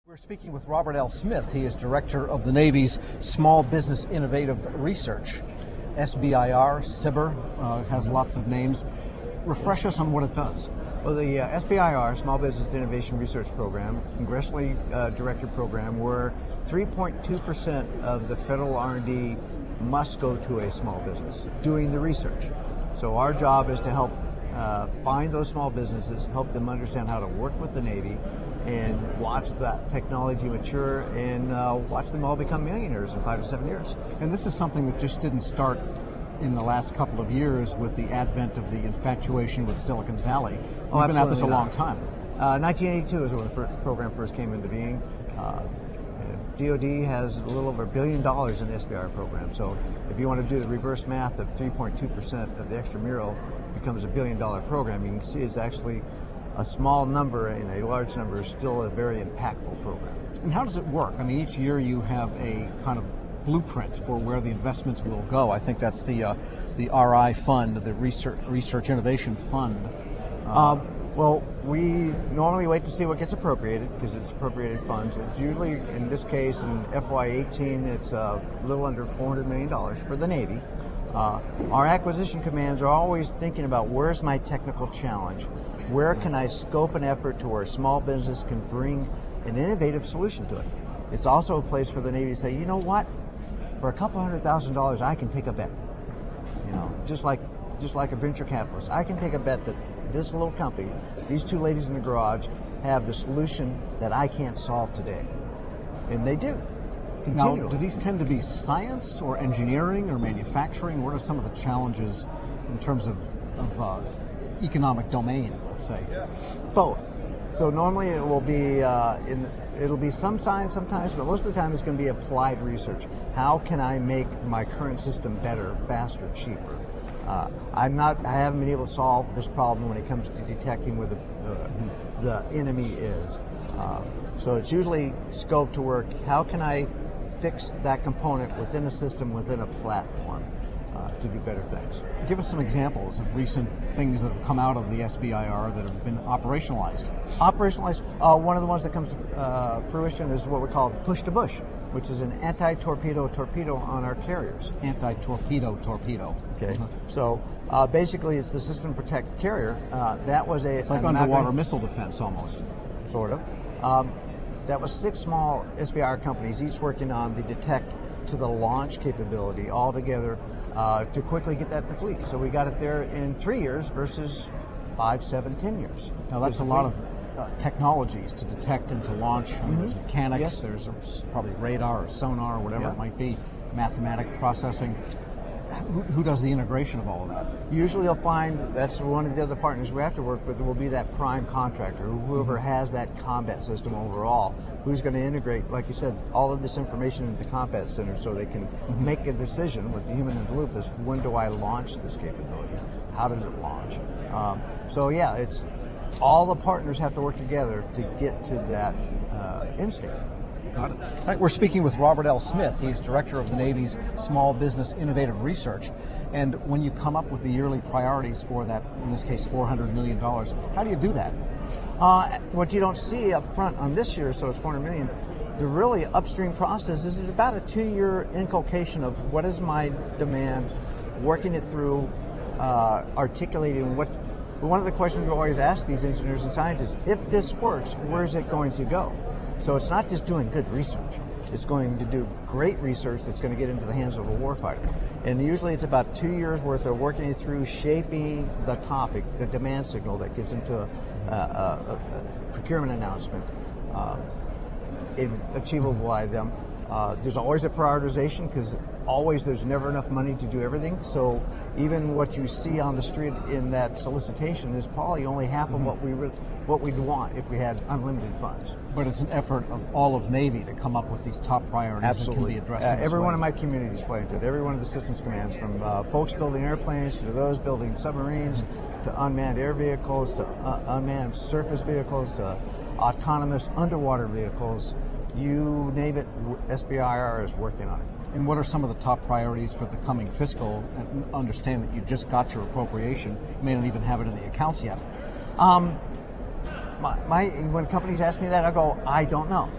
We're speaking with Robert L. Smith. He is director of the Navy's Small Business Innovative Research. SBIR, SBIR, has lots of names. Refresh us on what it does. Well, the SBIR, Small Business Innovation Research Program, congressionally directed program, where 3.2% of the federal R&D must go to a small business doing the research. So our job is to help find those small businesses, help them understand how to work with the Navy, and watch that technology mature and watch them all become millionaires in 5 to 7 years. And this is something that just didn't start in the last couple of years with the advent of the infatuation with Silicon Valley. We've been at this a long time. 1982 is when the program first came into being. DoD has a little over $1 billion in the SBIR program. So if you want to do the reverse math of 3.2% of the extramural becomes $1 billion program, you can see it's actually a small number and a large number is still a very impactful program. And how does it work? I mean, each year you have a kind of blueprint for where the investments will go. I think that's the RI fund, the Research Innovation Fund. Well, we normally wait to see what gets appropriated because it's appropriated funds. It's usually, in this case, in FY18, it's a little under $400 million for the Navy. Our acquisition commands are always thinking about where's my technical challenge? Where can I scope an effort to where a small business can bring an innovative solution to it? It's also a place for the Navy to say, you know what? For a couple $100,000, I can take a bet. You know, just like a venture capitalist, I can take a bet that this little company, these two ladies in the garage, have the solution that I can't solve today, and they do. Now, do these tend to be science or engineering or manufacturing? What are some of the challenges in terms of economic domain, let's say? Both. So normally it will be it'll be some science sometimes, but most of the time it's going to be applied research. How can I make my current system better, faster, cheaper? I haven't been able to solve this problem when it comes to detecting where the enemy is. So it's usually scoped to work. How can I fix that component within a system, within a platform, to do better things? Give us some examples of recent things that have come out of the SBIR that have been operationalized. One of the ones that comes to fruition is what we call push-to-bush, which is an anti-torpedo torpedo on our carriers. Anti-torpedo torpedo. Okay. So basically, it's the system protect carrier. That was it's like underwater missile defense almost. Sort of. That was 6 small SBIR companies, each working on the detect to the launch capability all together to quickly get that in the fleet. So we got it there in 3 years versus 5, 7, 10 years. Now that's a lot of technologies to detect and to launch. I mean, there's mechanics, yes. There's probably radar or sonar or whatever it might be, mathematic processing. Who does the integration of all of that? Usually you'll find that's one of the other partners we have to work with will be that prime contractor, whoever has that combat system overall, who's going to integrate, like you said, all of this information into the combat center so they can make a decision with the human in the loop is when do I launch this capability? How does it launch? So yeah, it's all the partners have to work together to get to that end state. Got it. All right, we're speaking with Robert L. Smith. He's director of the Navy's Small Business Innovative Research. And when you come up with the yearly priorities for that, in this case, $400 million, how do you do that? What you don't see up front on this year, so it's $400 million, the really upstream process is about a 2-year inculcation of what is my demand, working it through, articulating what. One of the questions we always ask these engineers and scientists, if this works, where's it going to go? So it's not just doing good research. It's going to do great research that's going to get into the hands of a warfighter. And usually it's about 2 years worth of working through shaping the topic, the demand signal that gets into a procurement announcement, achievable by them. There's always a prioritization because there's never enough money to do everything. So even what you see on the street in that solicitation is probably only half of what we'd want if we had unlimited funds. But it's an effort of all of Navy to come up with these top priorities Absolutely. that can be addressed. Every one of my communities play into it. Every one of the systems commands, from folks building airplanes to those building submarines, to unmanned air vehicles, to unmanned surface vehicles, to autonomous underwater vehicles. You name it, SBIR is working on it. And what are some of the top priorities for the coming fiscal? And understand that you just got your appropriation. You may not even have it in the accounts yet. When companies ask me that, I go, I don't know.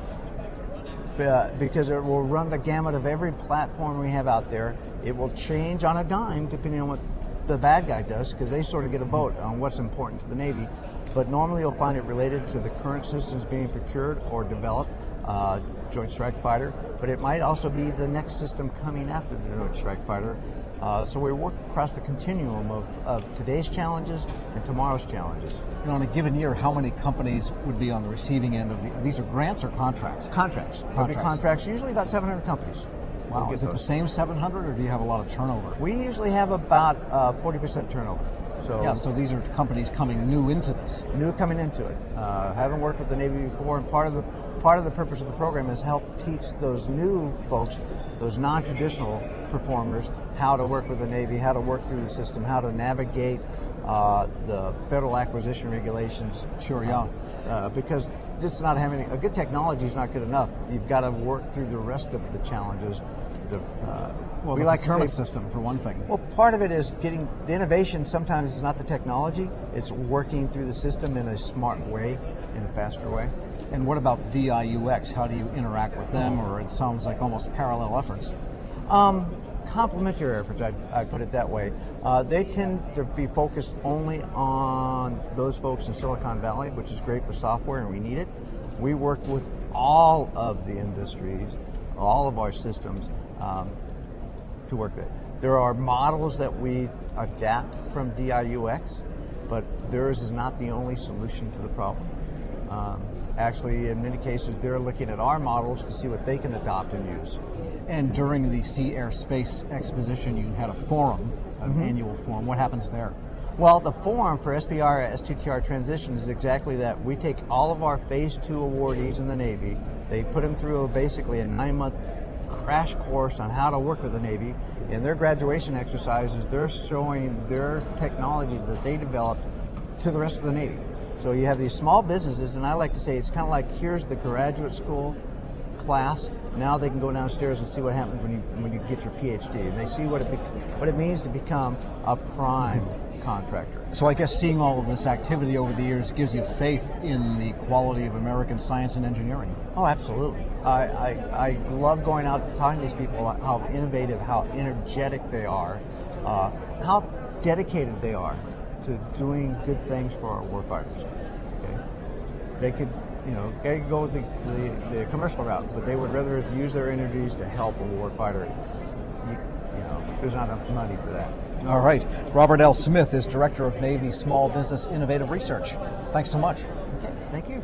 because it will run the gamut of every platform we have out there. It will change on a dime depending on what the bad guy does, because they sort of get a vote on what's important to the Navy. But normally you'll find it related to the current systems being procured or developed, Joint Strike Fighter, but it might also be the next system coming after the Joint Strike Fighter. So we work across the continuum of today's challenges and tomorrow's challenges. And on a given year, how many companies would be on the receiving end of these are grants or contracts? Contracts. There'll be contracts, usually about 700 companies. Wow, is it the same 700 or do you have a lot of turnover? We usually have about 40% turnover. So these are companies coming new into this. New coming into it. Haven't worked with the Navy before, and part of the purpose of the program is help teach those new folks, those non-traditional performers, how to work with the Navy, how to work through the system, how to navigate the federal acquisition regulations. Sure, yeah. Because just not having a good technology is not good enough. You've got to work through the rest of the challenges. We like procurement system for one thing. Well, part of it is getting the innovation. Sometimes is not the technology; it's working through the system in a smart way, in a faster way. And what about DIUX? How do you interact with them? Or it sounds like almost parallel efforts. Complementary efforts, I'd put it that way. They tend to be focused only on those folks in Silicon Valley, which is great for software, and we need it. We work with all of the industries, all of our systems to work there. There are models that we adapt from DIUX, but theirs is not the only solution to the problem. Actually, in many cases, they're looking at our models to see what they can adopt and use. And during the Sea Air Space Exposition, you had a forum, an annual forum. What happens there? Well, the forum for SBIR S2TR transition is exactly that. We take all of our Phase 2 awardees in the Navy, they put them through basically a 9-month crash course on how to work with the Navy. In their graduation exercises, they're showing their technologies that they developed to the rest of the Navy. So you have these small businesses, and I like to say it's kind of like, here's the graduate school class. Now they can go downstairs and see what happens when you get your PhD, and they see what it means to become a prime contractor. So I guess seeing all of this activity over the years gives you faith in the quality of American science and engineering. Oh, absolutely. I love going out and talking to these people, how innovative, how energetic they are, how dedicated they are to doing good things for our warfighters. Okay? They could go with the commercial route, but they would rather use their energies to help a warfighter. There's not enough money for that. All right. Robert L. Smith is Director of Navy Small Business Innovative Research. Thanks so much. Okay, thank you.